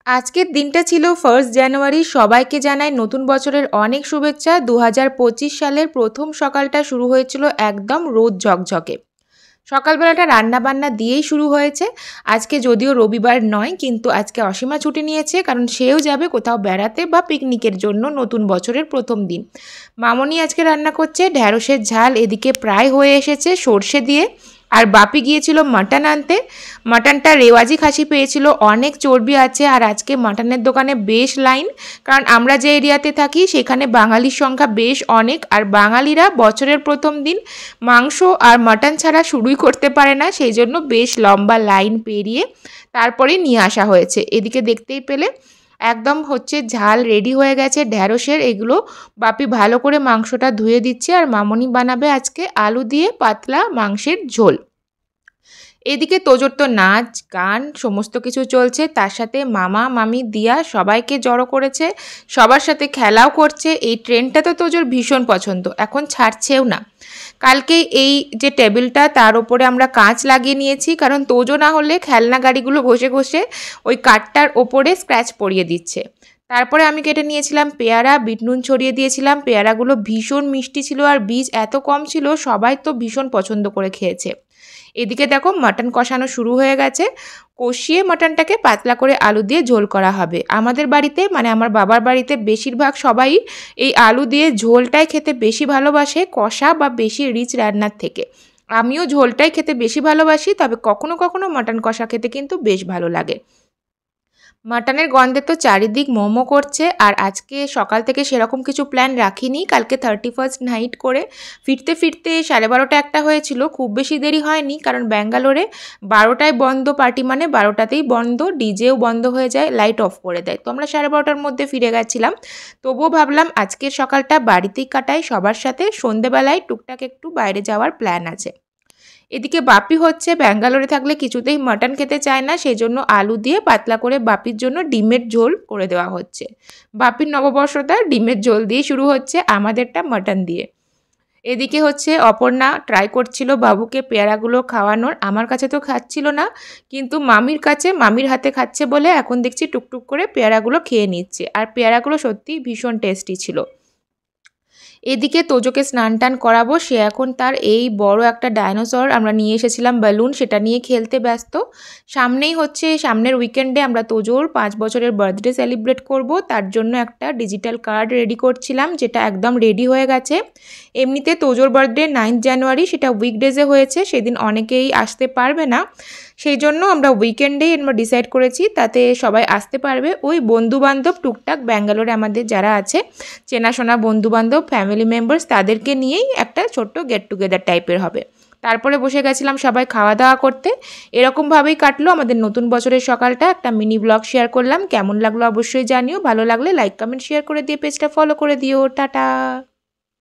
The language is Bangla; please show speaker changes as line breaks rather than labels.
আজকের দিনটা ছিল 1 জানুয়ারি। সবাইকে জানাই নতুন বছরের অনেক শুভেচ্ছা। 2025 সালের প্রথম সকালটা শুরু হয়েছিল একদম রোদ ঝকঝকে। সকালবেলাটা রান্নাবান্না দিয়েই শুরু হয়েছে। আজকে যদিও রবিবার নয়, কিন্তু আজকে অসীমা ছুটি নিয়েছে, কারণ সেও যাবে কোথাও বেড়াতে বা পিকনিকের জন্য নতুন বছরের প্রথম দিন। মামনি আজকে রান্না করছে ঢ্যাঁড়সের ঝাল, এদিকে প্রায় হয়ে এসেছে সর্ষে দিয়ে। আর বাপি গিয়েছিল মাটন আনতে। মাটনটা রেওয়াজি খাসি পেয়েছিল, অনেক চর্বি আছে। আর আজকে মাটনের দোকানে বেশ লাইন, কারণ আমরা যে এরিয়াতে থাকি সেখানে বাঙালির সংখ্যা বেশ অনেক। আর বাঙালিরা বছরের প্রথম দিন মাংস আর মাটন ছাড়া শুরুই করতে পারে না, সেই জন্য বেশ লম্বা লাইন পেরিয়ে তারপরে নিয়ে আসা হয়েছে। এদিকে দেখতেই পেলে একদম হচ্ছে ঝাল রেডি হয়ে গেছে ঢ্যাঁড়সের। এগুলো বাপি ভালো করে মাংসটা ধুয়ে দিচ্ছে, আর মামনি বানাবে আজকে আলু দিয়ে পাতলা মাংসের ঝোল। এদিকে তোজোর তো নাচ গান সমস্ত কিছু চলছে, তার সাথে মামা মামি দিয়া সবাইকে জড়ো করেছে, সবার সাথে খেলাও করছে। এই ট্রেনটা তো তোজোর ভীষণ পছন্দ, এখন ছাড়ছেও না। কালকে এই যে টেবিলটা তার ওপরে আমরা কাঁচ লাগিয়ে নিয়েছি, কারণ তোজো না হলে খেলনা গাড়িগুলো ঘষে ঘষে ওই কাঠটার ওপরে স্ক্র্যাচ পরিয়ে দিচ্ছে। তারপরে আমি কেটে নিয়েছিলাম পেয়ারা, বিট নুন ছড়িয়ে দিয়েছিলাম। পেয়ারাগুলো ভীষণ মিষ্টি ছিল আর বীজ এত কম ছিল, সবাই তো ভীষণ পছন্দ করে খেয়েছে। এদিকে দেখো মাটন কষানো শুরু হয়ে গেছে। কষিয়ে মাটনটাকে পাতলা করে আলু দিয়ে ঝোল করা হবে। আমাদের বাড়িতে মানে আমার বাবার বাড়িতে বেশিরভাগ সবাই এই আলু দিয়ে ঝোলটাই খেতে বেশি ভালোবাসে, কষা বা বেশি রিচ রান্নার থেকে। আমিও ঝোলটাই খেতে বেশি ভালোবাসি, তবে কখনো কখনো মাটন কষা খেতে কিন্তু বেশ ভালো লাগে। মাটনের গন্ধে তো চারিদিক মোমো করছে। আর আজকে সকাল থেকে সেরকম কিছু প্ল্যান রাখিনি, কালকে 31st নাইট করে ফিরতে ফিরতে 12:30 একটা হয়েছিল। খুব বেশি দেরি হয়নি, কারণ ব্যাঙ্গালোরে 12টায় বন্ধ পার্টি, মানে 12টাতেই বন্ধ, ডিজেও বন্ধ হয়ে যায়, লাইট অফ করে দেয়। তো আমরা 12:30টার মধ্যে ফিরে গেছিলাম। তবুও ভাবলাম আজকের সকালটা বাড়িতেই কাটাই সবার সাথে, সন্ধেবেলায় টুকটাক একটু বাইরে যাওয়ার প্ল্যান আছে। এদিকে বাপি হচ্ছে ব্যাঙ্গালোরে থাকলে কিছুতেই মাটন খেতে চায় না, সেই জন্য আলু দিয়ে পাতলা করে বাপির জন্য ডিমের ঝোল করে দেওয়া হচ্ছে। বাপির নববর্ষটা ডিমের ঝোল দিয়ে শুরু হচ্ছে, আমাদেরটা মাটন দিয়ে। এদিকে হচ্ছে অপর্ণা ট্রাই করছিল বাবুকে পেয়ারাগুলো খাওয়ানোর। আমার কাছে তো খাচ্ছিল না, কিন্তু মামির কাছে, মামির হাতে খাচ্ছে বলে এখন দেখছি টুকটুক করে পেয়ারাগুলো খেয়ে নিচ্ছে। আর পেয়ারাগুলো সত্যিই ভীষণ টেস্টি ছিল। এদিকে তোজোকে স্নান টান করাবো, সে এখন তার এই বড় একটা ডাইনোসর আমরা নিয়ে এসেছিলাম বালুন, সেটা নিয়ে খেলতে ব্যস্ত। সামনেই হচ্ছে সামনের উইকেন্ডে আমরা তোজোর 5 বছরের বার্থডে সেলিব্রেট করব, তার জন্য একটা ডিজিটাল কার্ড রেডি করছিলাম, যেটা একদম রেডি হয়ে গেছে। এমনিতে তোজোর বার্থডে 9 জানুয়ারি, সেটা উইকডেজে হয়েছে, সেদিন অনেকেই আসতে পারবে না, সেই জন্য আমরা উইকেন্ডেই আমরা ডিসাইড করেছি, তাতে সবাই আসতে পারবে। ওই বন্ধুবান্ধব টুকটাক ব্যাঙ্গালোরে আমাদের যারা আছে চেনাশোনা বন্ধুবান্ধব ফ্যামিলি মেম্বার্স, তাদেরকে নিয়েই একটা ছোট্ট গেট টুগেদার টাইপের হবে। তারপরে বসে গেছিলাম সবাই খাওয়া দাওয়া করতে। এরকমভাবেই কাটলো আমাদের নতুন বছরের সকালটা। একটা মিনি ব্লগ শেয়ার করলাম, কেমন লাগলো অবশ্যই জানিও। ভালো লাগলে লাইক কমেন্ট শেয়ার করে দিয়ে পেজটা ফলো করে দিও। টাটা।